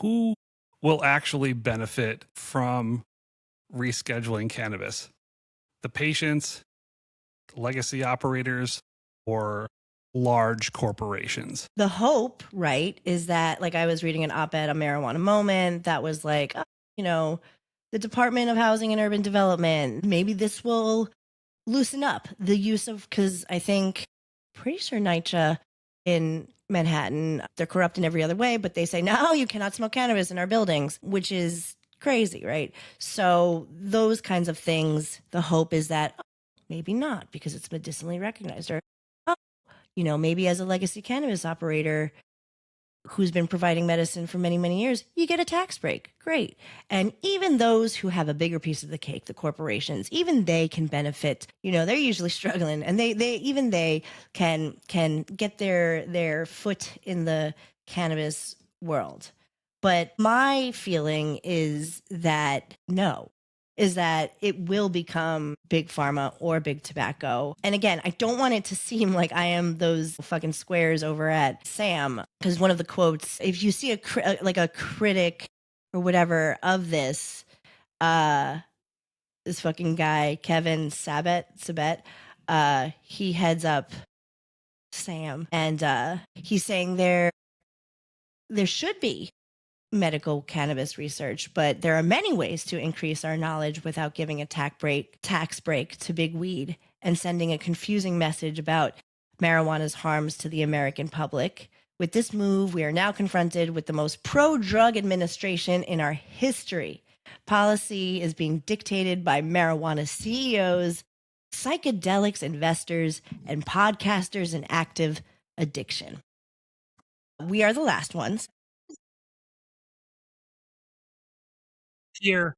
who will actually benefit from rescheduling cannabis? The patients, legacy operators, or large corporations? The hope, right, is that, like, I was reading an op-ed on Marijuana Moment that was like, the Department of Housing and Urban Development, maybe this will loosen up the use of, because I think, pretty sure NYCHA in Manhattan, they're corrupt in every other way, but they say, no, you cannot smoke cannabis in our buildings, which is crazy, right? So those kinds of things, the hope is that maybe not, because it's medicinally recognized, or maybe as a legacy cannabis operator who's been providing medicine for many, many years, you get a tax break. Great. And even those who have a bigger piece of the cake, the corporations, even they can benefit. They're usually struggling, and they can get their foot in the cannabis world. But my feeling is that it will become big pharma or big tobacco. And again, I don't want it to seem like I am those fucking squares over at SAM, because one of the quotes, if you see a critic or whatever of this fucking guy, Kevin Sabet, he heads up SAM, and he's saying there should be medical cannabis research, but there are many ways to increase our knowledge without giving a tax break to big weed and sending a confusing message about marijuana's harms to the American public. With this move, we are now confronted with the most pro-drug administration in our history. Policy is being dictated by marijuana CEOs, psychedelics investors, and podcasters in active addiction. We are the last ones. Here.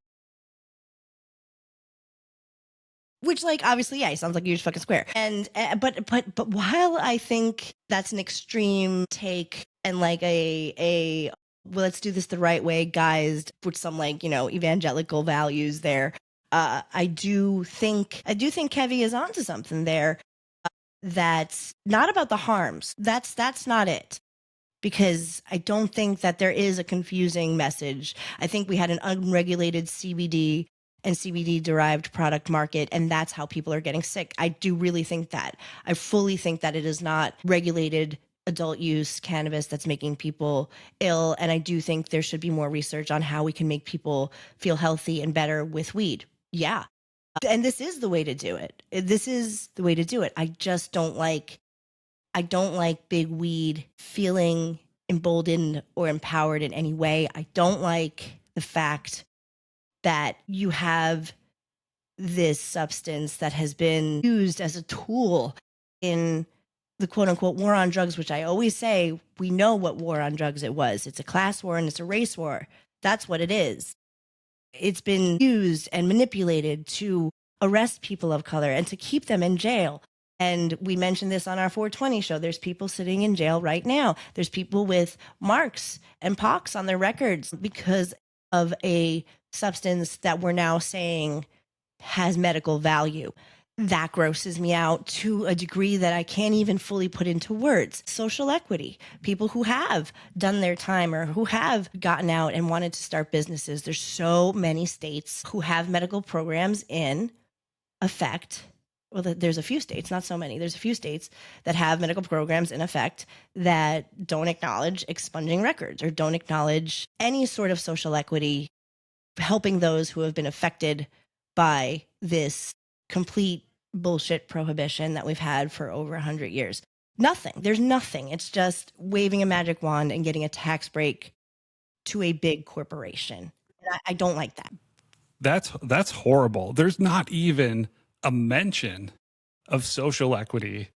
Which, like, obviously, yeah, he sounds like a huge fucking square. And but while I think that's an extreme take and like a well, let's do this the right way, guised with some evangelical values there, I do think Kevy is onto something there. That's not about the harms. That's not it. Because I don't think that there is a confusing message. I think we had an unregulated CBD and CBD-derived product market, and that's how people are getting sick. I do really think that. I fully think that it is not regulated adult use cannabis that's making people ill, and I do think there should be more research on how we can make people feel healthy and better with weed. Yeah. And this is the way to do it. This is the way to do it. I just don't like big weed feeling emboldened or empowered in any way. I don't like the fact that you have this substance that has been used as a tool in the quote unquote war on drugs, which I always say, we know what war on drugs it was. It's a class war and it's a race war. That's what it is. It's been used and manipulated to arrest people of color and to keep them in jail. And we mentioned this on our 420 show. There's people sitting in jail right now. There's people with marks and pox on their records because of a substance that we're now saying has medical value. That grosses me out to a degree that I can't even fully put into words. Social equity, people who have done their time or who have gotten out and wanted to start businesses. There's so many states who have medical programs in effect. Well, there's a few states, not so many. There's a few states that have medical programs in effect that don't acknowledge expunging records or don't acknowledge any sort of social equity, helping those who have been affected by this complete bullshit prohibition that we've had for over 100 years. Nothing. There's nothing. It's just waving a magic wand and getting a tax break to a big corporation. And I don't like that. That's horrible. There's not even a mention of social equity,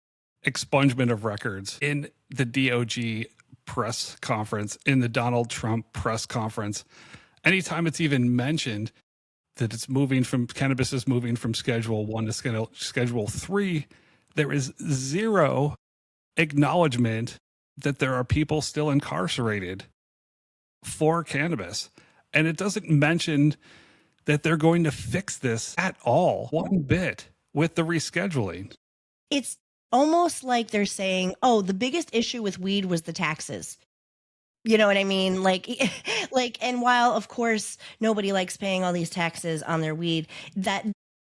expungement of records in the DOJ press conference, in the Donald Trump press conference. Anytime it's even mentioned that cannabis is moving from Schedule 1 to Schedule 3, there is zero acknowledgement that there are people still incarcerated for cannabis. And it doesn't mention that they're going to fix this at all, one bit, with the rescheduling. It's almost like they're saying, oh, the biggest issue with weed was the taxes. You know what I mean? Like, like, and while of course nobody likes paying all these taxes on their weed, that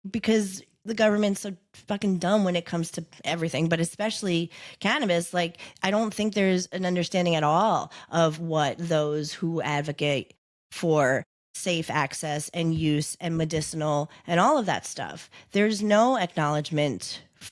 because the government's so fucking dumb when it comes to everything, but especially cannabis, like, I don't think there's an understanding at all of what those who advocate for safe access and use and medicinal and all of that stuff. There's no acknowledgement